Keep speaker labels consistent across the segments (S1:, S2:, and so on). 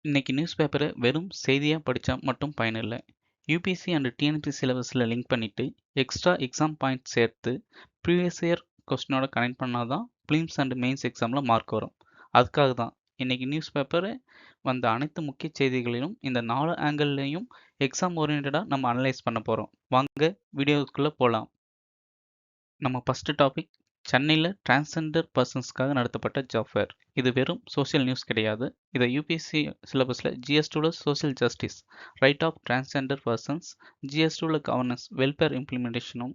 S1: இன்னைக்கு நியூஸ் பேப்பரை வெறும் செய்தியா படிச்சா மட்டும் பயனில்ல. யூபிஎஸ்சி அண்ட் டிஎன்பிஎஸ்சி சிலபஸ்ல லிங்க் பண்ணிட்டு எக்ஸ்ட்ரா எக்ஸாம் பாயிண்ட் சேர்த்து ப்ரீவியஸ் இயர் கொஸ்டினோட கனெக்ட் பண்ணாதான் பிலிம்ஸ் அண்ட் மெயின்ஸ் எக்ஸாம்ல மார்க் வரும். அதுக்காக தான் இன்னைக்கு நியூஸ் பேப்பர் வந்த அனைத்து முக்கிய செய்திகளிலும் இந்த 4 ஆங்கிள்லையும் எக்ஸாம் ஓரியன்டா நம்ம அனலைஸ் பண்ண போறோம். வாங்க வீடியோக்குள்ள போலாம். நம்ம ஃபர்ஸ்ட் டாபிக், சென்னையில் டிரான்ஸ்ஜெண்டர் பர்சன்ஸ்க்காக நடத்தப்பட்ட ஜாப் ஃபேர். இது வெறும் சோஷியல் நியூஸ் கிடையாது. இதை யூபிஎஸ்சி சிலபஸில் GS2ல social justice, right of transgender persons, GS2ல கவர்னன்ஸ் வெல்ஃபேர் இம்ப்ளிமெண்டேஷனும்,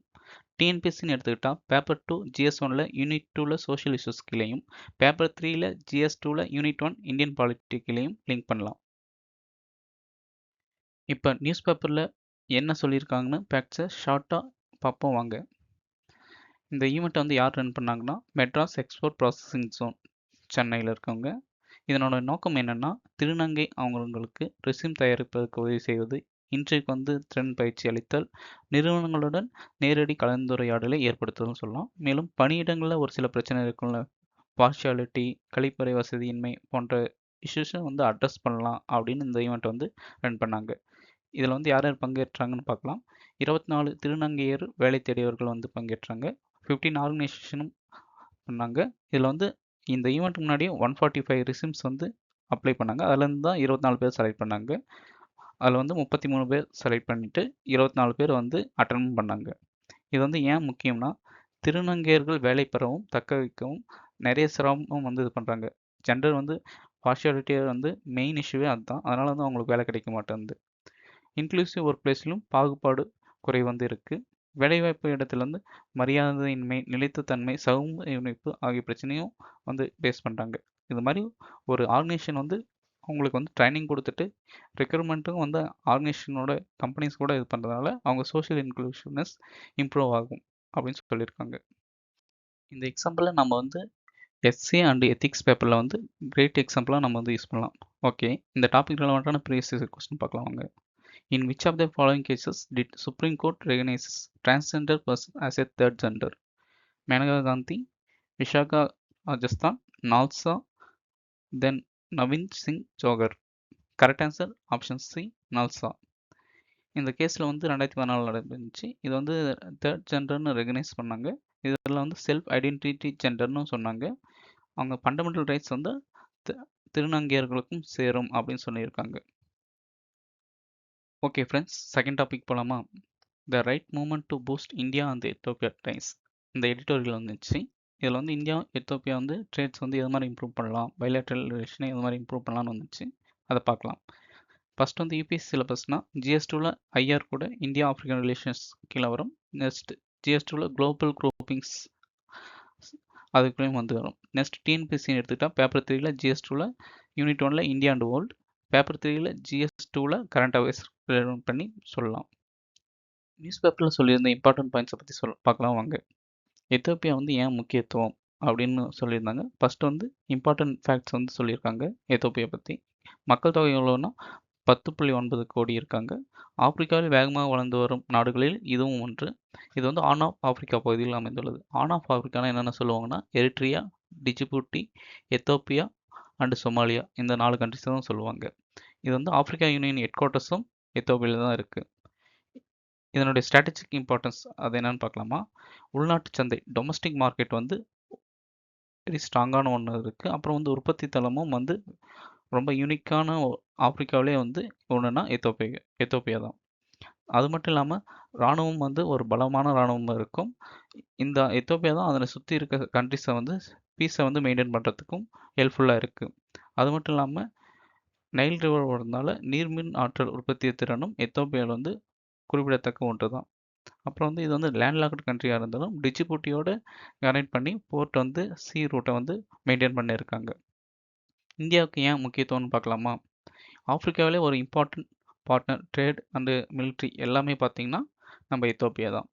S1: டிஎன்பிஎஸ்சின்னு எடுத்துக்கிட்டா பேப்பர் 2 GS1ல யூனிட் 2ல சோஷியல் இஷ்யூஸ் கீழேயும், பேப்பர் 3ல GS2ல யூனிட் 1 இந்தியன் பாலிட்டிக்கிலையும் லிங்க் பண்ணலாம். இப்போ நியூஸ் பேப்பரில் என்ன சொல்லியிருக்காங்கன்னு ஃபேக்ட்ஸை ஷார்ட்டாக பார்ப்போம் வாங்க. இந்த ஈவெண்ட்டை வந்து யார் ரன் பண்ணாங்கன்னா மெட்ராஸ் எக்ஸ்போர்ட் ப்ராசஸிங் ஜோன் சென்னையில் இருக்கவங்க. இதனோட நோக்கம் என்னென்னா திருநங்கை அவங்களுக்கு ரெஸ்யூம் தயாரிப்பதற்கு உதவி செய்வது, இன்றைக்கு வந்து திறன் பயிற்சி அளித்தல், நிறுவனங்களுடன் நேரடி கலந்துரையாடலை ஏற்படுத்துவதுன்னு சொல்லலாம். மேலும் பணியிடங்களில் ஒரு சில பிரச்சனை இருக்குல்ல, பார்ஷியாலிட்டி, கழிப்பறை வசதியின்மை போன்ற இஷ்யூஸை வந்து அட்ரஸ் பண்ணலாம் அப்படின்னு இந்த ஈவெண்ட் வந்து ரன் பண்ணாங்க. இதில் வந்து யார் யார் பங்கேற்றாங்கன்னு பார்க்கலாம். 24 திருநங்கையர் வேலை தேடியவர்கள் வந்து பங்கேற்றாங்க. 15 ஆர்கனைசேஷனும் பண்ணாங்க. இதில் வந்து இந்த ஈவெண்ட் முன்னாடியே 145 ரெஸ்யூம்ஸ் வந்து அப்ளை பண்ணாங்க. அதுலேருந்து தான் 24 பேர் செலக்ட் பண்ணாங்க. அதில் வந்து 33 பேர் செலக்ட் பண்ணிவிட்டு 24 பேர் வந்து அட்டன் பண்ணாங்க. இது வந்து ஏன் முக்கியம்னா, திருநங்கையர்கள் வேலை பெறவும் தக்க வைக்கவும் நிறைய சிரமம் வந்து இது பண்ணுறாங்க. ஜெண்டர் வந்து பார்ஷியாலிட்டியை வந்து மெயின் இஷ்யூவே அதுதான். அதனால் வந்து அவங்களுக்கு வேலை கிடைக்க மாட்டேங்குது. இன்க்ளூசிவ் ஒர்க் பிளேஸ்லையும் பாகுபாடு குறை வந்து இருக்குது. வேலைவாய்ப்பு இடத்துல வந்து மரியாதையின்மை, நிலைத்துத்தன்மை, சமூக இணைப்பு ஆகிய பிரச்சனையும் வந்து பேஸ் பண்ணுறாங்க. இது மாதிரி ஒரு ஆர்கனைசேஷன் வந்து அவங்களுக்கு வந்து ட்ரைனிங் கொடுத்துட்டு ரெக்ரூட்மெண்ட்டும் வந்து ஆர்கனைசேஷனோட கம்பெனிஸ் கூட இது பண்ணுறதுனால அவங்க சோஷியல் இன்க்ளூசிவ்னஸ் இம்ப்ரூவ் ஆகும் அப்படின்னு சொல்லியிருக்காங்க. இந்த எக்ஸாம்பிளில் நம்ம வந்து எஸ்ஏ அண்ட் எத்திக்ஸ் பேப்பரில் வந்து கிரேட் எக்ஸாம்பிளாக நம்ம வந்து யூஸ் பண்ணலாம். ஓகே, இந்த டாபிக் ரிலவெண்ட்டான ப்ரீவியஸ் கொஸ்டின் பார்க்கலாம் வாங்க. In which of the following cases did Supreme Court recognize transgender person as a third gender? Maneka Gandhi, Vishaka Rajasthan, Nalsa, then Navin Singh Jogar. Correct answer option C, Nalsa. இந்த கேஸில் வந்து 2014 நடந்துச்சு. இது வந்து third ஜெண்டர்னு recognise பண்ணாங்க. இதில் வந்து self identity ஜெண்டர்னு சொன்னாங்க. அவங்க ஃபண்டமெண்டல் ரைட்ஸ் வந்து திருநங்கையர்களுக்கும் சேரும் அப்படின்னு சொல்லியிருக்காங்க. ஓகே ஃப்ரெண்ட்ஸ், செகண்ட் டாபிக் போகலாமா? The right moment to boost India and Ethiopia ties. இந்த எடிட்டோரியல் வந்துச்சு. இதில் வந்து இந்தியா எத்தோப்பியா வந்து ட்ரேட்ஸ் வந்து எது மாதிரி இம்ப்ரூவ் பண்ணலாம், பைலேட்ரல் ரிலேஷனை எது மாதிரி இம்ப்ரூவ் பண்ணலாம்னு வந்துச்சு. அதை பார்க்கலாம். ஃபர்ஸ்ட் வந்து யூபிஎஸ்சி சிலபஸ்னா GS2ல ஐஆர் கூட இந்தியா ஆப்ரிக்கன் ரிலேஷன்ஸ் கீழே வரும். நெக்ஸ்ட் GS2ல குளோபல் குரூப்பிங்ஸ் அதுக்குள்ளேயும் வந்து வரும். நெக்ஸ்ட் டிஎன்பிஎஸ்சின்னு எடுத்துக்கிட்டால் பேப்பர் 3ல GS2ல யூனிட் 1ல இந்தியா அண்ட் வேர்ல்டு, பேப்பர் 3ல GS2ல கரண்ட் அஃபேர்ஸ் பண்ணி சொல்லலாம். நியூஸ் பேப்பரில் சொல்லியிருந்த இம்பார்ட்டன்ட் பாயிண்ட்ஸை பற்றி பார்க்கலாம் வாங்க. எத்தோப்பியா வந்து ஏன் முக்கியத்துவம் அப்படின்னு சொல்லியிருந்தாங்க. ஃபர்ஸ்ட் வந்து இம்பார்ட்டன்ட் ஃபேக்ட்ஸ் வந்து சொல்லியிருக்காங்க எத்தோப்பியா பற்றி. மக்கள் தொகை எவ்வளோன்னா 10.9 கோடி இருக்காங்க. ஆப்பிரிக்காவில் வேகமாக வளர்ந்து வரும் நாடுகளில் இதுவும் ஒன்று. இது வந்து ஆன் ஆஃப் ஆப்பிரிக்கா பகுதியில் அமைந்துள்ளது. ஆன் ஆஃப் ஆப்பிரிக்கானா என்னென்ன சொல்லுவாங்கன்னா எரிட்ரியா, டிஜிபூட்டி, எத்தோப்பியா அண்டு சொமாலியா, இந்த 4 கண்ட்ரிஸ் தான் சொல்லுவாங்க. இது வந்து ஆப்பிரிக்கா யூனியன் ஹெட் குவார்ட்டர்ஸும் எத்தோப்பியாவில் தான் இருக்குது. இதனுடைய ஸ்ட்ராட்டஜிக் இம்பார்ட்டன்ஸ் அது என்னன்னு பார்க்கலாமா? உள்நாட்டு சந்தை, டொமஸ்டிக் மார்க்கெட் வந்து வெரி ஸ்ட்ராங்கான ஒன்று இருக்குது. அப்புறம் வந்து உற்பத்தி தளமும் வந்து ரொம்ப யூனிக்கான ஆப்பிரிக்காவிலே வந்து ஒன்றுனா எத்தோப்பியா தான். அது மட்டும் இல்லாமல் இராணுவம் வந்து ஒரு பலமான இராணுவம் இருக்கும். இந்த எத்தோப்பியா தான் அதனை சுற்றி இருக்க கண்ட்ரிஸை வந்து பீஸை வந்து மெயின்டைன் பண்ணுறதுக்கும் ஹெல்ப்ஃபுல்லாக இருக்குது. அது மட்டும் இல்லாமல் நைல் ரிவர் வரதுனால நீர்மின் ஆற்றல் உற்பத்தி திறனும் எத்தோப்பியாவில் வந்து குறிப்பிடத்தக்க ஒன்று தான். அப்புறம் வந்து இது வந்து லேண்ட்லாக்டு கண்ட்ரியாக இருந்தாலும் டிஜிபூட்டியோட கனெக்ட் பண்ணி போர்ட் வந்து சி ரூட்டை வந்து மெயின்டைன் பண்ணியிருக்காங்க. இந்தியாவுக்கு ஏன் முக்கியத்துவம்னு பார்க்கலாமா? ஆப்பிரிக்காவிலே ஒரு important partner trade and military எல்லாமே பார்த்திங்கன்னா நம்ம எத்தோப்பியா தான்.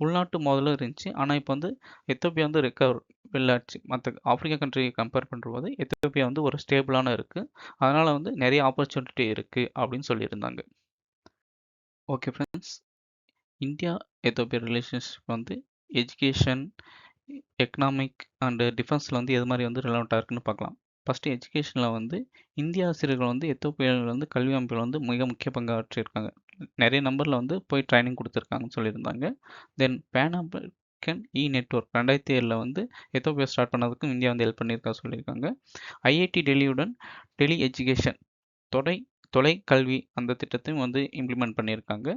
S1: உள்நாட்டு மோதலும் இருந்துச்சு, ஆனால் இப்போ வந்து எத்தோப்பியா வந்து ரெக்கவர் வெள்ளாச்சு. மற்ற ஆப்பிரிக்கா கண்ட்ரியை கம்பேர் பண்ணும்போது எத்தோப்பியா வந்து ஒரு ஸ்டேபிளான இருக்குது. அதனால் வந்து நிறைய ஆப்பர்ச்சுனிட்டி இருக்குது அப்படின்னு சொல்லியிருந்தாங்க. Okay friends, India Ethiopia relationship வந்து எஜுகேஷன், எக்கனாமிக் அண்டு டிஃபென்ஸில் வந்து எது மாதிரி வந்து ரிலவெண்ட்டாக இருக்குன்னு பார்க்கலாம். ஃபஸ்ட்டு எஜுகேஷனில் வந்து இந்திய ஆசிரியர்கள் வந்து எத்தோப்பியாவில் வந்து கல்வி அமைப்பில் வந்து மிக முக்கிய பங்காற்றியிருக்காங்க. நிறைய நம்பரில் வந்து போய் ட்ரைனிங் கொடுத்துருக்காங்கன்னு சொல்லியிருந்தாங்க. தென் பேன் அமெரிக்கன் நெட்வொர்க் 2007 வந்து எத்தோப்பியா ஸ்டார்ட் பண்ணதுக்கும் இந்தியா வந்து ஹெல்ப் பண்ணியிருக்கா சொல்லியிருக்காங்க. ஐஐடி டெல்லியுடன் டெலி எஜுகேஷன் தொலை கல்வி அந்த திட்டத்தையும் வந்து இம்ப்ளிமெண்ட் பண்ணியிருக்காங்க.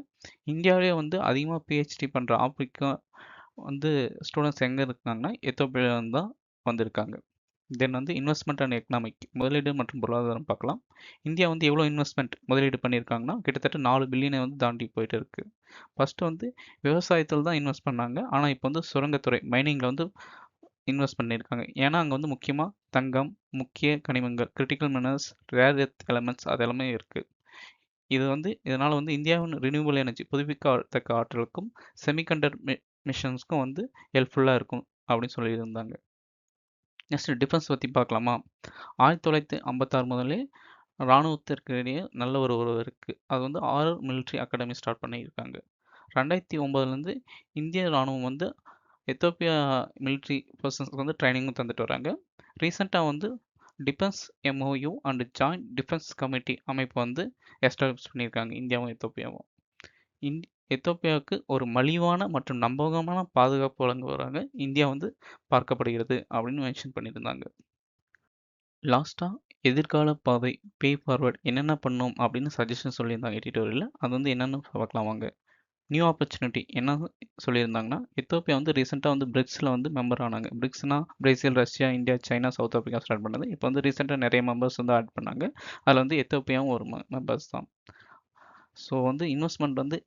S1: இந்தியாவிலே வந்து அதிகமாக பிஹெச்டி பண்ணுற ஆப்பிரிக்கா வந்து ஸ்டூடெண்ட்ஸ் எங்கே இருக்காங்கன்னா எத்தோப்பியாவில தான் வந்திருக்காங்க. தென் வந்து இன்வெஸ்ட்மெண்ட் அண்ட் எக்கனாமிக் முதலீடு மற்றும் பொருளாதாரம் பார்க்கலாம். இந்தியா வந்து எவ்வளோ முதலீடு பண்ணியிருக்காங்கன்னா கிட்டத்தட்ட 4 பில்லியனை வந்து தாண்டி போயிட்டு இருக்கு. ஃபர்ஸ்ட் வந்து விவசாயத்தில் தான் இன்வெஸ்ட் பண்ணாங்க. ஆனால் இப்போ வந்து சுரங்கத்துறை மைனிங்கில் வந்து இன்வெஸ்ட் பண்ணியிருக்காங்க. ஏன்னா அங்கே வந்து முக்கியமாக தங்கம், முக்கிய கனிமங்கள், critical minerals, rare earth elements அது எல்லாமே இருக்குது. இதனால் வந்து இந்தியாவின் ரினியூவபிள் எனர்ஜி புதுப்பிக்கத்தக்க ஆற்றலுக்கும் செமிகண்டக்டர் மிஷன்ஸ்க்கும் வந்து ஹெல்ப்ஃபுல்லாக இருக்கும் அப்படின்னு சொல்லியிருந்தாங்க. நெக்ஸ்ட் டிஃபென்ஸ் பற்றி பார்க்கலாமா? 1956 முதலே இராணுவத்திற்கிடையே நல்ல ஒரு உறவு இருக்குது. அது வந்து 6 மிலிட்ரி அகாடமி ஸ்டார்ட் பண்ணியிருக்காங்க. 2009 இந்திய இராணுவம் வந்து எத்தோப்பியா மிலிட்ரி பர்சன்ஸ்க்கு வந்து ட்ரைனிங்கும் தந்துட்டு வராங்க. ரீசெண்டாக வந்து defence MoU and joint defence committee அமைப்பு வந்து எஸ்டாப்ளிஷ் பண்ணியிருக்காங்க இந்தியாவும் எத்தோப்பியாவும். எத்தோப்பியாவுக்கு ஒரு மலிவான மற்றும் நம்பகமான பாதுகாப்பு வழங்குவதாக இந்தியா வந்து பார்க்கப்படுகிறது அப்படின்னு மென்ஷன் பண்ணியிருந்தாங்க. லாஸ்ட்டாக எதிர்கால பாதை பே ஃபார்வர்ட் என்னென்ன பண்ணோம் அப்படின்னு சஜஷன் சொல்லியிருந்தாங்க எடிட்டோரியலில். அது வந்து என்னென்னு பார்க்கலாம் வாங்க. நியூ ஆப்பர்ச்சுனிட்டி என்ன சொல்லியிருந்தாங்கன்னா எத்தோப்பியா வந்து ரீசெண்டாக வந்து பிரிக்ஸில் வந்து மெம்பர் ஆனாங்க. பிரிக்ஸ்னா Brazil, Russia, India, China, South Africa start பண்ணது. இப்போ வந்து ரீசெண்டாக நிறைய மெம்பர்ஸ் வந்து ஆட் பண்ணாங்க. அதில் வந்து எத்தோப்பியாவும் ஒரு மெம்பர்ஸ் தான். ஸோ வந்து இன்வெஸ்ட்மெண்ட் வந்து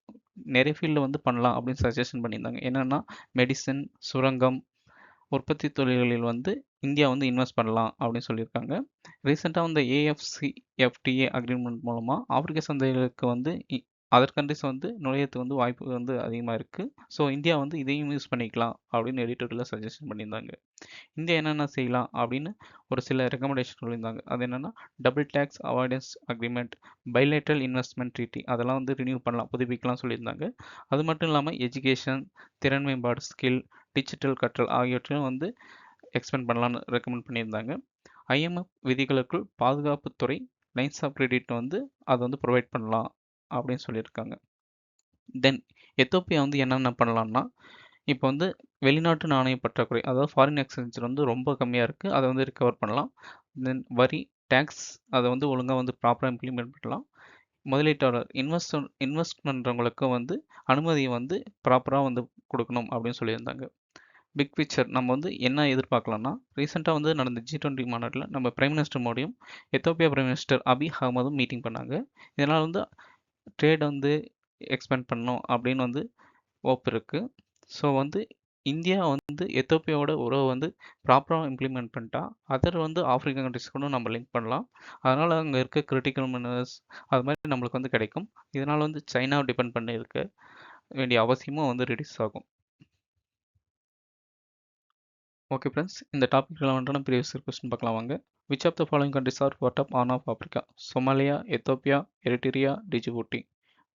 S1: நிறைய ஃபீல்டில் வந்து பண்ணலாம் அப்படின்னு சஜஷன் பண்ணியிருந்தாங்க. என்னென்னா மெடிசன், சுரங்கம், உற்பத்தி தொழில்களில் வந்து இந்தியா வந்து இன்வெஸ்ட் பண்ணலாம் அப்படின்னு சொல்லியிருக்காங்க. ரீசெண்டாக வந்து AFCFTA அக்ரிமெண்ட் மூலமாக ஆப்பிரிக்க சந்தைகளுக்கு வந்து அதர் கண்ட்ரிஸ் வந்து நுழையத்துக்கு வந்து வாய்ப்பு வந்து அதிகமாக இருக்குது. ஸோ இந்தியா வந்து இதையும் யூஸ் பண்ணிக்கலாம் அப்படின்னு எடிட்டோரியலில் சஜஷன் பண்ணியிருந்தாங்க. இந்தியா என்னென்ன செய்யலாம் அப்படின்னு ஒரு சில ரெக்கமெண்டேஷன் சொல்லியிருந்தாங்க. அது என்னென்னா double tax avoidance agreement, bilateral investment treaty அதெல்லாம் வந்து ரினியூ பண்ணலாம், புதுப்பிக்கலாம் சொல்லியிருந்தாங்க. அது மட்டும் இல்லாமல் எஜுகேஷன், திறன் மேம்பாடு, ஸ்கில், டிஜிட்டல் கற்றல் ஆகியவற்றையும் வந்து எக்ஸ்பெண்ட் பண்ணலான்னு ரெக்கமெண்ட் பண்ணியிருந்தாங்க. IMF விதிகளுக்குள் பாதுகாப்புத்துறை லைன்ஸ் ஆஃப் கிரெடிட் வந்து அதை வந்து ப்ரொவைட் பண்ணலாம் அப்படின்னு சொல்லியிருக்காங்க. தென் எத்தோப்பியா வந்து என்னென்ன பண்ணலாம்னா இப்போ வந்து வெளிநாட்டு நாணய பற்றாக்குறை, அதாவது ஃபாரின் எக்ஸ்சேஞ்ச் வந்து ரொம்ப கம்மியாக இருக்குது. அதை வந்து ரிகவர் பண்ணலாம். தென் வரி, டேக்ஸ் அதை வந்து ஒழுங்காக வந்து ப்ராப்பராக இம்ப்ளிமெண்ட் பண்ணலாம். முதலீட்டாளர் இன்வெஸ்ட் பண்ணுறவங்களுக்கு வந்து அனுமதியை வந்து ப்ராப்பராக வந்து கொடுக்கணும் அப்படின்னு சொல்லியிருந்தாங்க. பிக் பிக்சர் நம்ம வந்து என்ன எதிர்பார்க்கலாம்னா ரீசெண்டாக வந்து நடந்த G20 மாநாட்டில் நம்ம பிரைம் மினிஸ்டர் மோடியும் எத்தோப்பியா பிரைம் மினிஸ்டர் அபி அகமதும் மீட்டிங் பண்ணாங்க. இதனால் வந்து ட்ரேட் வந்து எக்ஸ்பேண்ட் பண்ணணும் அப்படின்னு வந்து ஹோப் இருக்குது. ஸோ வந்து இந்தியா வந்து எத்தோப்பியாவோட உறவை வந்து ப்ராப்பராக இம்ப்ளிமெண்ட் பண்ணிட்டா அதர் வந்து ஆஃப்ரிக்கன் கண்ட்ரிஸ் கூட நம்ம லிங்க் பண்ணலாம். அதனால் அங்கே இருக்க கிரிட்டிக்கல் மினரல்ஸ் அது மாதிரி நம்மளுக்கு வந்து கிடைக்கும். இதனால் வந்து சைனாவை டிபெண்ட் பண்ணி இருக்க வேண்டிய அவசியமும் வந்து ரெடியூஸ் ஆகும். ஓகே ஃப்ரெண்ட்ஸ், இந்த டாபிக்ல வந்துட்டு ப்ரீவியஸ் கொஸ்டின் பார்க்கலாம் வாங்க. Which of the following countries are part of horn of Africa? Somalia, Ethiopia, Eritrea, Djibouti.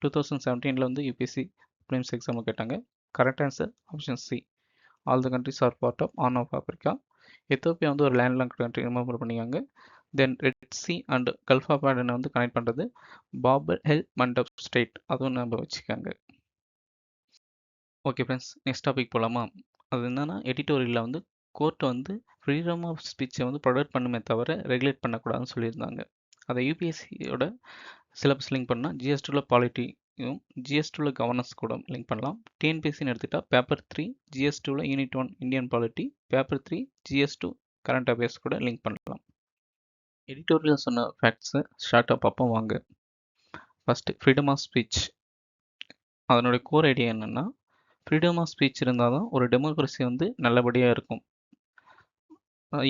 S1: 2017 வந்து யூபிஎஸ்சி ப்ரிலிம்ஸ் எக்ஸாமில் கேட்டாங்க. Correct answer option C. All the countries are part of horn of Africa. Ethiopia வந்து ஒரு landlock country remember பண்ணிக்காங்க. Then red sea and gulf of ஆடனை வந்து connect பண்ணுறது Babur L Mandeb state, அதுவும் நம்ம வச்சுக்காங்க. ஓகே ஃப்ரெண்ட்ஸ், நெக்ஸ்ட் டாபிக் போகலாமா? அது என்னன்னா எடிட்டோரியலில் வந்து கோர்ட் வந்து ஃப்ரீடம் ஆஃப் ஸ்பீச்சை வந்து ப்ரொடக்ட் பண்ணுமே தவிர ரெகுலேட் பண்ணக்கூடாதுன்னு சொல்லியிருந்தாங்க. அதை யூபிஎஸ்சியோட சிலபஸ் லிங்க் பண்ணால் GS2 பாலிட்டியும் GS2 கவர்னன்ஸ் கூட லிங்க் பண்ணலாம். டிஎன்பிஎஸ்சின்னு எடுத்துக்கிட்டால் paper 3 GS2 unit 1 Indian polity, paper 3 GS2 current affairs கூட லிங்க் பண்ணலாம். எடிட்டோரியல் சொன்ன ஃபேக்ட்ஸை ஷார்ட்டாக பார்ப்போம் வாங்க. First freedom of speech. அதனுடைய கோர் ஐடியா என்னென்னா ஃப்ரீடம் ஆஃப் ஸ்பீச் இருந்தால் தான் ஒரு டெமோக்ரஸி வந்து நல்லபடியாக இருக்கும்.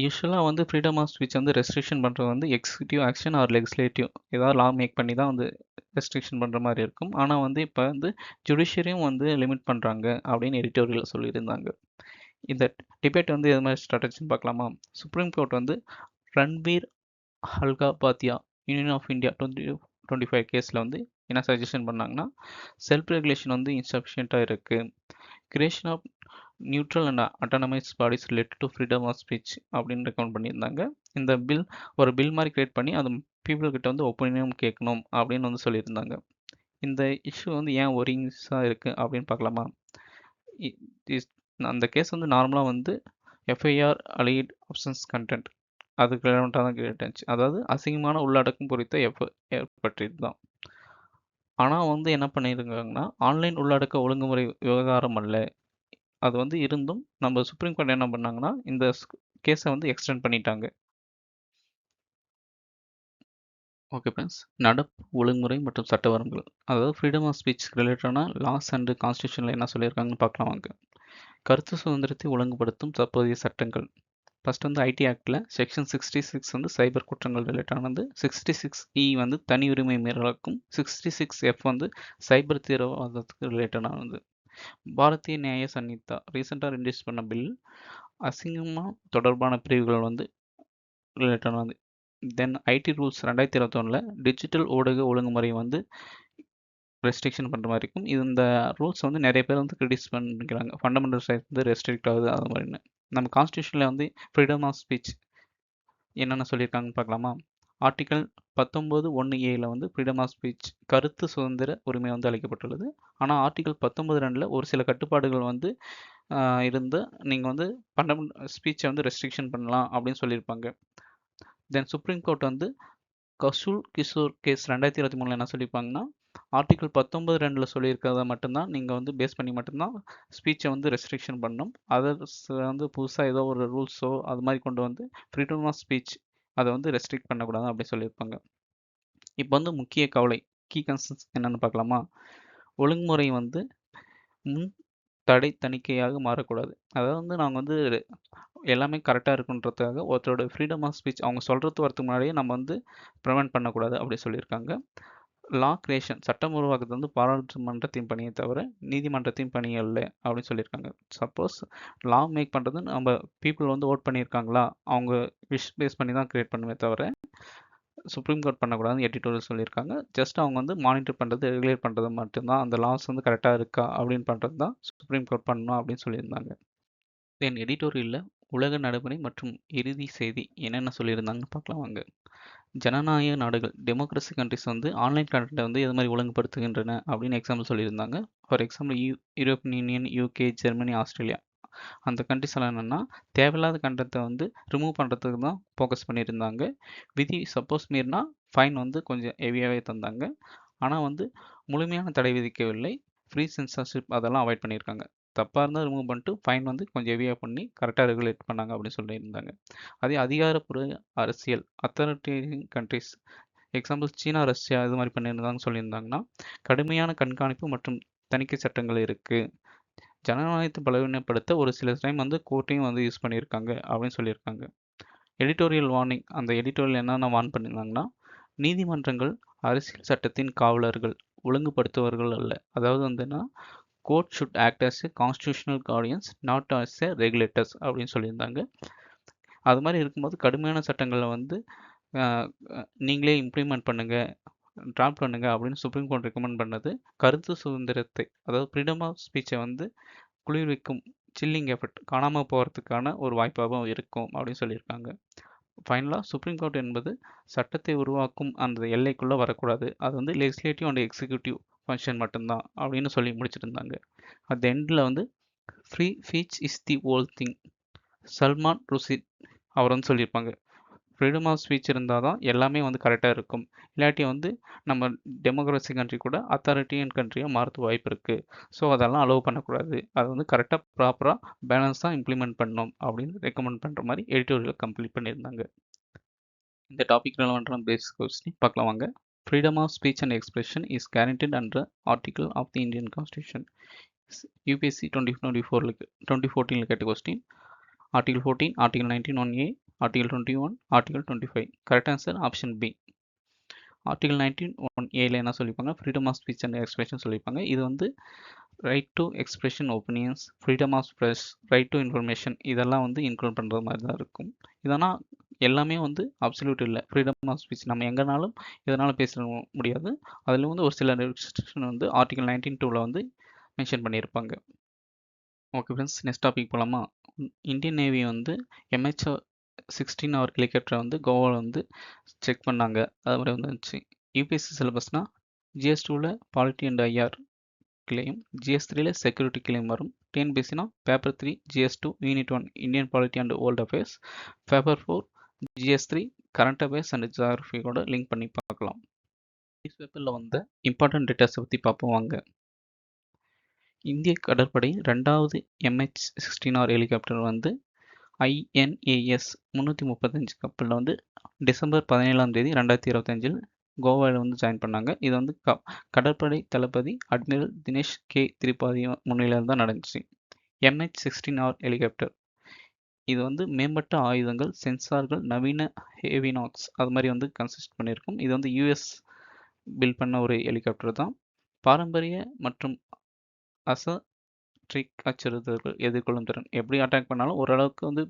S1: யூஸ்வலாக வந்து ஃப்ரீடம் ஆஃப் ஸ்பீச் வந்து ரெஸ்ட்ரிக்ஷன் பண்ணுறது வந்து எக்ஸிக்யூட்டிவ் ஆக்ஷன் ஆர் லெஜிஸ்லேட்டிவ் ஏதாவது லா மேக் பண்ணி தான் வந்து ரெஸ்ட்ரிக்ஷன் பண்ணுற மாதிரி இருக்கும். ஆனால் வந்து இப்போ வந்து ஜுடிஷியரியும் வந்து லிமிட் பண்ணுறாங்க அப்படின்னு எடிட்டோரியல் சொல்லியிருந்தாங்க. இந்த டிபேட் வந்து எது மாதிரி ஸ்ட்ராட்டஜின்னு பார்க்கலாமா? சுப்ரீம் கோர்ட் வந்து ரன்பீர் அல்காபாத்தியா யூனியன் ஆஃப் இந்தியா 2025 கேஸில் வந்து என்ன சஜஷன் பண்ணாங்கன்னா செல்ஃப் ரெகுலேஷன் வந்து இன்சஃபிஷியண்ட்டாக இருக்குது. Creation of neutral and autonomous bodies related to freedom of speech அப்படின்னு ரெக்கமெண்ட் பண்ணியிருந்தாங்க. இந்த பில் ஒரு பில் மாதிரி கிரியேட் பண்ணி அது பீப்புள் கிட்ட வந்து ஒப்பீனியன் கேட்கணும் அப்படின்னு வந்து சொல்லியிருந்தாங்க. இந்த இஷ்யூ வந்து ஏன் ஒரிங்ஸாக இருக்குது அப்படின்னு பார்க்கலாமா? அந்த கேஸ் வந்து நார்மலாக வந்து எஃப்ஐஆர் அலீட் ஆப்ஷன்ஸ் கண்டென்ட் அதுக்கு ரெலவெண்ட்டாக தான் கேட்டுச்சு. அதாவது அசிங்கமான உள்ளடக்கம் குறித்த ஏற்பட்டது தான். ஆனால் வந்து என்ன பண்ணியிருக்காங்கன்னா ஆன்லைன் உள்ளடக்க ஒழுங்குமுறை விவகாரம் அல்ல. அது வந்து இருந்தும் நம்ம சுப்ரீம் கோர்ட் என்ன பண்ணாங்கன்னா இந்த கேஸை வந்து எக்ஸ்டெண்ட் பண்ணிட்டாங்க. ஓகே ஃப்ரெண்ட்ஸ், நடப்பு ஒழுங்குமுறை மற்றும் சட்ட வரம்புகள், அதாவது ஃப்ரீடம் ஆஃப் ஸ்பீச் ரிலேட்டடான லாஸ் அண்ட் கான்ஸ்டியூஷனில் என்ன சொல்லியிருக்காங்கன்னு பார்க்கலாம் வாங்க. கருத்து சுதந்திரத்தை ஒழுங்குபடுத்தும் தற்போதைய சட்டங்கள். ஃபர்ஸ்ட் வந்து ஐடி ஆக்டில் செக்ஷன் 66 வந்து சைபர் குற்றங்கள் ரிலேட்டானது, 66E வந்து தனி உரிமை மீறலுக்கும், 66F வந்து சைபர் தீவிரவாதத்துக்கு ரிலேட்டடானது. பாரதிய நியாய சன்ஹிதா ரீசெண்டாக இன்ட்ரடியூஸ் பண்ண பில் அசிங்கமாக தொடர்பான பிரிவுகள் வந்து ரிலேட்டடானது. தென் ஐடி ரூல்ஸ் 2021 டிஜிட்டல் ஊடக ஒழுங்குமுறை வந்து ரெஸ்ட்ரிக்ஷன் பண்ணுற மாதிரி இருக்கும். இந்த ரூல்ஸ் வந்து நிறைய பேர் வந்து கிரிட்டிஸ் பண்ணிக்கிறாங்க. ஃபண்டமெண்டல் ரைட்ஸ் வந்து ரெஸ்ட்ரிக்ட் ஆகுது அது மாதிரின்னு. நம்ம கான்ஸ்டியூஷனில் வந்து ஃப்ரீடம் ஆஃப் ஸ்பீச் என்னென்ன சொல்லியிருக்காங்கன்னு பார்க்கலாமா? ஆர்டிகல் 19(1)A வந்து ஃப்ரீடம் ஆஃப் ஸ்பீச் கருத்து சுதந்திர உரிமை வந்து அளிக்கப்பட்டுள்ளது. ஆனால் ஆர்டிகல் 19(2) ஒரு சில கட்டுப்பாடுகள் வந்து இருந்து நீங்கள் வந்து ஃபண்டமெண்டல் ஸ்பீச்சை வந்து ரெஸ்ட்ரிக்ஷன் பண்ணலாம் அப்படின்னு சொல்லியிருப்பாங்க. தென் சுப்ரீம் கோர்ட் வந்து கசூல் கிஷோர் கேஸ் 2023 என்ன சொல்லியிருப்பாங்கன்னா, ஆர்டிகல் 19(2) சொல்லியிருக்கிறத மட்டும்தான் நீங்கள் வந்து பேஸ் பண்ணி மட்டும்தான் ஸ்பீச்சை வந்து ரெஸ்ட்ரிக்ஷன் பண்ணணும். அதர்ஸ் வந்து புதுசாக ஏதோ ஒரு ரூல்ஸோ அது மாதிரி கொண்டு வந்து ஃப்ரீடம் ஆஃப் ஸ்பீச் அதை வந்து ரெஸ்ட்ரிக்ட் பண்ணக்கூடாது அப்படி சொல்லியிருப்பாங்க. இப்போ வந்து முக்கிய கவலை கீ கன்சர்ன்ஸ் என்னென்னு பார்க்கலாமா? ஒழுங்குமுறை வந்து முன் தடை தணிக்கையாக மாறக்கூடாது. அதாவது வந்து நாங்கள் வந்து எல்லாமே கரெக்டாக இருக்குன்றதுக்காக ஒருத்தரோட ஃப்ரீடம் ஆஃப் ஸ்பீச் அவங்க சொல்கிறது வரதுக்கு முன்னாடியே நம்ம வந்து ப்ரிவென்ட் பண்ணக்கூடாது அப்படி சொல்லியிருக்காங்க. லா கிரியேஷன் சட்டம் உருவாக்குறது வந்து பாராளுமன்றத்தின் பணியை தவிர நீதிமன்றத்தின் பணி அல்ல அப்படின்னு சொல்லியிருக்காங்க. சப்போஸ் லா மேக் பண்ணுறது நம்ம பீப்புள் வந்து ஓட் பண்ணியிருக்காங்களா அவங்க விஷ் பேஸ் பண்ணி தான் கிரியேட் பண்ணுமே தவிர சுப்ரீம் கோர்ட் பண்ணக்கூடாதுன்னு எடிட்டோரியல் சொல்லியிருக்காங்க. ஜஸ்ட் அவங்க வந்து மானிட்டர் பண்ணுறது ரெகுலேட் பண்ணுறது மட்டும்தான், அந்த லாஸ் வந்து கரெக்டாக இருக்கா அப்படின்னு பண்ணுறது தான் சுப்ரீம் கோர்ட் பண்ணணும் அப்படின்னு சொல்லியிருந்தாங்க. தென் எடிட்டோரியலில் உலக நடைமுறை மற்றும் இறுதி செய்தி என்னென்ன சொல்லியிருந்தாங்கன்னு பார்க்கலாம் வாங்க. ஜனநாயக நாடுகள் டெமோக்ரஸி கண்ட்ரிஸ் வந்து ஆன்லைன் கண்டென்ட்டை வந்து எது மாதிரி ஒழுங்குபடுத்துகின்றன அப்படின்னு எக்ஸாம்பிள் சொல்லியிருந்தாங்க. For example European union, UK, Germany, Australia அந்த கண்ட்ரிஸ் எல்லாம் என்னென்னா தேவையில்லாத கண்டென்ட்டை வந்து ரிமூவ் பண்ணுறதுக்கு தான் ஃபோக்கஸ் பண்ணியிருந்தாங்க. விதி சப்போஸ் மீறினா ஃபைன் வந்து கொஞ்சம் ஹெவியாகவே தந்தாங்க. ஆனால் வந்து முழுமையான தடை விதிக்கவில்லை. ஃப்ரீ சென்சார்ஷிப் அதெல்லாம் அவாய்ட் பண்ணியிருக்காங்க. தப்பாக இருந்தால் ரிமூவ் பண்ணிட்டு ஃபைன் வந்து கொஞ்சம் ஹெவியாக பண்ணி கரெக்டாக ரெகுலேட் பண்ணாங்க அப்படின்னு சொல்லியிருந்தாங்க. அதே அதிகாரப்பூர்வ அரசியல் அத்தாரிட்டேரியன் கண்ட்ரிஸ் எக்ஸாம்பிள் சீனா, ரஷ்யா இது மாதிரி பண்ணியிருந்தாங்க சொல்லியிருந்தாங்கன்னா கடுமையான கண்காணிப்பு மற்றும் தணிக்கை சட்டங்கள் இருக்குது. ஜனநாயகத்தை பலவீனப்படுத்த ஒரு சில டைம் வந்து கோர்ட்டையும் வந்து யூஸ் பண்ணியிருக்காங்க அப்படின்னு சொல்லியிருக்காங்க. எடிட்டோரியல் வார்னிங் அந்த எடிட்டோரியல் என்னென்ன வார்ன் பண்ணியிருந்தாங்கன்னா, நீதிமன்றங்கள் அரசியல் சட்டத்தின் காவலர்கள் ஒழுங்குபடுத்துவர்கள் அல்ல. அதாவது வந்துன்னா court should act as a constitutional guardians not as a regulators அப்படின்னு சொல்லியிருந்தாங்க. அது மாதிரி இருக்கும்போது கடுமையான சட்டங்களை வந்து நீங்களே இம்ப்ளிமெண்ட் பண்ணுங்க, டிராப் பண்ணுங்க அப்படின்னு சுப்ரீம் கோர்ட் ரெக்கமெண்ட் பண்ணது கருத்து சுதந்திரத்தை அதாவது ஃப்ரீடம் ஆஃப் ஸ்பீச்சை வந்து குளிர்விக்கும் சில்லிங் எஃபெக்ட் காணாமல் போகிறதுக்கான ஒரு வாய்ப்பாகவும் இருக்கும் அப்படின்னு சொல்லியிருக்காங்க. ஃபைனலாக சுப்ரீம் கோர்ட் என்பது சட்டத்தை உருவாக்கும் அந்த எல்லைக்குள்ளே வரக்கூடாது. அது வந்து லெஜிஸ்லேட்டிவ் அண்ட் எக்ஸிக்யூட்டிவ் ஃபங்க்ஷன் மட்டும்தான் அப்படின்னு சொல்லி முடிச்சிருந்தாங்க. அட் எண்டில் வந்து free speech is the whole thing. Salman Rushdie அவர் வந்து சொல்லியிருப்பாங்க, ஃப்ரீடம் ஆஃப் ஸ்பீச் இருந்தால் தான் எல்லாமே வந்து கரெக்டாக இருக்கும். இல்லாட்டி வந்து நம்ம டெமோக்ரஸி கண்ட்ரி கூட அத்தாரிட்டியன் கண்ட்ரியாக மாறத்து வாய்ப்பு இருக்குது. ஸோ அதெல்லாம் அலோவ் பண்ணக்கூடாது. அதை வந்து கரெக்டாக ப்ராப்பராக பேலன்ஸாக இம்ப்ளிமெண்ட் பண்ணணும் அப்படின்னு ரெக்கமெண்ட் பண்ணுற மாதிரி எடிட்டோரியல் கம்ப்ளீட் பண்ணியிருந்தாங்க. இந்த டாபிக் ரெலவெண்ட்டான பேசிக் கொஸ்டின் பார்க்கலாம் வாங்க. Freedom of speech and expression is guaranteed under article of the Indian constitution. UPSC 2014 கேட்ட question. Article 14, article 19(1)A, article 21, article 25. Correct answer option B. Article 19(1)A என்ன சொல்லியிருப்பாங்க, freedom of speech and expression சொல்லியிருப்பாங்க. இது வந்து right to expression opinions, freedom of press, right to information இதெல்லாம் வந்து include பண்ணுற மாதிரி தான் இருக்கும். இதனால் எல்லாமே வந்து அப்சல்யூட் இல்லை. ஃப்ரீடம் ஆஃப் ஸ்பீச் நம்ம எங்கேனாலும் எதனாலும் பேச முடியாது. அதில் வந்து ஒரு சில ரெஸ்ட்ரிக்ஷன் வந்து ஆர்டிகல் 19(2) வந்து மென்ஷன் பண்ணியிருப்பாங்க. ஓகே ஃப்ரெண்ட்ஸ், நெக்ஸ்ட் டாபிக் போகலாமா? இந்தியன் நேவி வந்து MH16 அவர் ஹெலிகாப்டரை வந்து கோவாவில் வந்து செக் பண்ணாங்க. அது மாதிரி வந்துச்சு. யூபிஎஸ்சி சிலபஸ்னால் GS2ல பாலிட்டி அண்ட் ஐஆர் கிளையும், GS3ல செக்யூரிட்டி கிளையும் வரும். டிஎன்பிஎஸ்சினா paper 3 GS2 unit 1 Indian polity and world affairs, paper 4 GS3 current affairs and ஜியாகிரபியோட லிங்க் பண்ணி பார்க்கலாம். நியூஸ் பேப்பரில் வந்த இம்பார்ட்டன்ட் டேட்டாஸை பற்றி பார்ப்போம் வாங்க. இந்திய கடற்படை 2வது MH16R ஹெலிகாப்டர் வந்து INAS 335 கப்பலில் வந்து டிசம்பர் 17ஆம் தேதி 2025 கோவாவில் வந்து ஜாயின் பண்ணாங்க. இது வந்து கடற்படை தளபதி அட்மிரல் தினேஷ் கே திரிபாதி முன்னிலையில் தான் நடந்துச்சு. MH16R ஹெலிகாப்டர் இது வந்து மேம்பட்ட ஆயுதங்கள், சென்சார்கள், நவீன ஹேவினாக்ஸ் அது மாதிரி வந்து கன்சிஸ்ட் பண்ணியிருக்கும். இது வந்து US பில்ட் பண்ண ஒரு ஹெலிகாப்டர் தான். பாரம்பரிய மற்றும் ட்ரிக் அச்சுறுத்தல்கள் எதிர்கொள்ளும் திறன். எப்படி அட்டாக் பண்ணாலும் ஓரளவுக்கு வந்து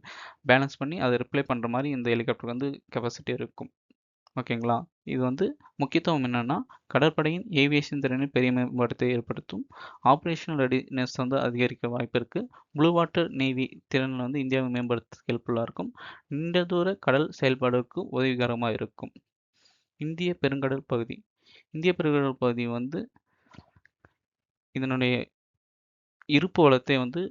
S1: பேலன்ஸ் பண்ணி அதை ரிப்ளை பண்ணுற மாதிரி இந்த ஹெலிகாப்டர் வந்து கெப்பாசிட்டி இருக்கும். ஓகேங்களா? இது வந்து முக்கியத்துவம் என்னென்னா, கடற்படையின் ஏவியேஷன் திறனில் பெரிய மேம்பாட்டத்தை ஏற்படுத்தும். ஆப்ரேஷனல் ரெடினஸ் வந்து அதிகரிக்க வாய்ப்பு இருக்குது. ப்ளூ வாட்டர் நேவி திறனில் வந்து இந்தியாவை மேம்படுத்த ஹெல்ப்ஃபுல்லாக இருக்கும். நீண்ட தூர கடல் செயல்பாடுக்கு உதவிகரமாக இருக்கும். இந்திய பெருங்கடல் பகுதி. இந்திய பெருங்கடல் பகுதி வந்து இதனுடைய இருப்பு வளத்தை வந்து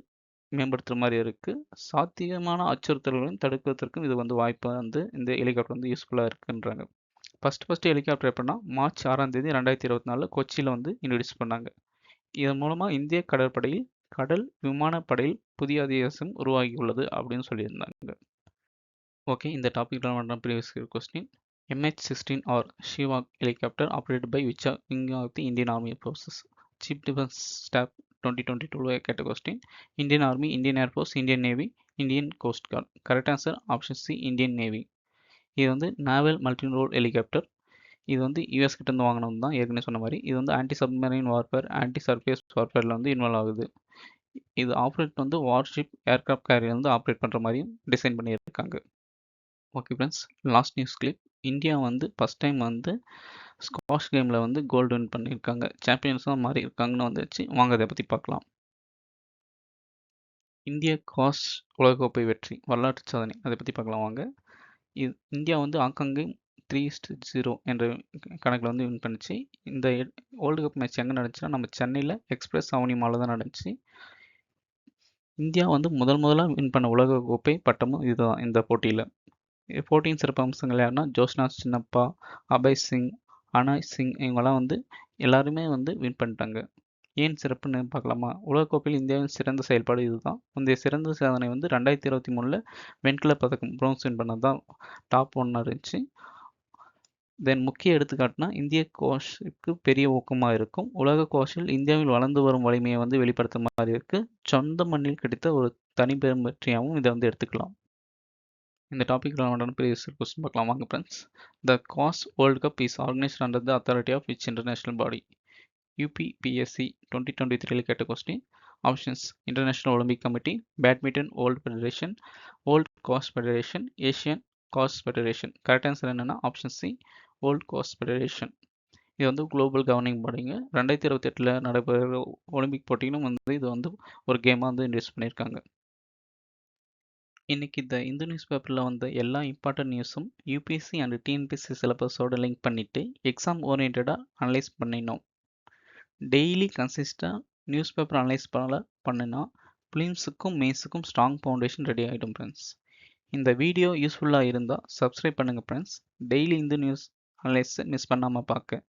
S1: மேம்படுத்துகிற மாதிரி இருக்குது. சாத்தியமான அச்சுறுத்தல்களையும் தடுக்கிறதுக்கும் இது வந்து வாய்ப்பு வந்து இந்த ஹெலிகாப்டர் வந்து யூஸ்ஃபுல்லாக இருக்குன்றாங்க. ஃபஸ்ட்டு ஹெலிகாப்டர் எப்படின்னா மார்ச் 6ஆம் தேதி 2024 கொச்சியில் வந்து இன்ட்ரடியூஸ் பண்ணாங்க. இதன் மூலமாக இந்திய கடற்படையில் கடல் விமானப்படையில் புதிய அத்தியாவசியம் உருவாகியுள்ளது அப்படின்னு சொல்லியிருந்தாங்க. ஓகே, இந்த டாபிக்ல வந்த previous question. MH16R Shivak helicopter operated by which wing of the Indian Army Forces? Chief Defence Staff 2022 கேட்ட question. Indian army, Indian air force, Indian navy, Indian cost card. Correct answer option C, Indian navy. இது வந்து naval multi role helicopter. இது வந்து US கிட்டேருந்து வாங்கினது தான், ஏற்கனவே சொன்ன மாதிரி. இது வந்து anti submarine warfare, anti surface வார்ஃபேரில் வந்து இன்வால்வ் ஆகுது. இது ஆப்ரேட் வந்து வார்ஷிப், ஏர்க்ராஃப்ட் கேரியர் வந்து ஆப்ரேட் பண்ணுற மாதிரியும் டிசைன் பண்ணியிருக்காங்க. Okay friends, last news clip. India வந்து ஃபஸ்ட் டைம் வந்து ஸ்குவாஷ் கேமில் வந்து கோல்டு வின் பண்ணியிருக்காங்க. சாம்பியன்ஸாக மாறி இருக்காங்கன்னு வந்துச்சு. வாங்க அதை பற்றி பார்க்கலாம். இந்திய ஸ்குவாஷ் உலகக்கோப்பை வெற்றி வரலாற்று சாதனை, அதை பற்றி பார்க்கலாம் வாங்க. இந்தியா வந்து ஹாங்காங்கை 3-0 என்ற கணக்கில் வந்து வின் பண்ணிச்சு. இந்த வேர்ல்டு கப் மேட்ச் எங்கே நடந்துச்சுன்னா நம்ம சென்னையில் எக்ஸ்பிரஸ் அவனி மாலில் தான் நடந்துச்சு. இந்தியா வந்து முதலாக வின் பண்ண உலகக்கோப்பை பட்டமும் இதுதான் இந்த போட்டியில். போட்டியின் சிறப்பு அம்சங்கள் யாருன்னா ஜோஷ்னா சின்னப்பா, அபய் சிங், அனாய் சிங் இவங்கெல்லாம் வந்து எல்லாருமே வந்து வின் பண்ணிட்டாங்க. ஏன் சிறப்புன்னு பார்க்கலாமா? உலகக்கோப்பையில் இந்தியாவின் சிறந்த செயல்பாடு இதுதான். இந்த சிறந்த சாதனை வந்து 2023 வெண்கல பதக்கம் ப்ரோன்ஸ் வின் பண்ணது தான் டாப் 1 இருந்துச்சு. தென் முக்கிய எடுத்துக்காட்டுனா இந்திய கோஷுக்கு பெரிய ஊக்கமாக இருக்கும். உலக கோஷில் இந்தியாவில் வளர்ந்து வரும் வலிமையை வந்து வெளிப்படுத்துற மாதிரி இருக்கு. சொந்த மண்ணில் கிடைத்த ஒரு தனிப்பெரும் வெற்றியாகவும் இதை வந்து எடுத்துக்கலாம். இந்த டாபிக் ரிலேட்டடான ப்ரீவியஸ் கொஸ்டின் பார்க்கலாம் வாங்க friends. The squash world cup is organised under the authority of which international body? UPPSC 2023 கேட்ட question. Options: international Olympic committee, badminton world federation, world squash federation, Asian squash federation. Correct answer என்னன்னா option C, world squash federation. இது வந்து global governing பாடிங்க. 2028 நடைபெறுகிற Olympic போட்டியிலும் வந்து இது வந்து ஒரு கேமாக வந்து இன்ட்ரடியூஸ் பண்ணியிருக்காங்க. இன்னைக்கு இந்த இந்து நியூஸ் பேப்பரில் வந்த எல்லா இம்பார்ட்டன்ட் நியூஸும் UPSC அண்ட் TNPSC சிலபஸோட லிங்க் பண்ணிவிட்டு எக்ஸாம் ஓரியன்டாக அனலைஸ் பண்ணினோம். டெய்லி கன்சிஸ்டாக நியூஸ் பேப்பர் அனலைஸ் பண்ணினா ப்ளிம்ஸுக்கும் மெயின்ஸுக்கும் ஸ்ட்ராங் ஃபவுண்டேஷன் ரெடி ஆகிடும் ஃப்ரெண்ட்ஸ். இந்த வீடியோ யூஸ்ஃபுல்லாக இருந்தால் சப்ஸ்கிரைப் பண்ணுங்கள் ஃப்ரெண்ட்ஸ். டெய்லி இந்து நியூஸ் அனலைஸை மிஸ் பண்ணாமல் பார்க்க.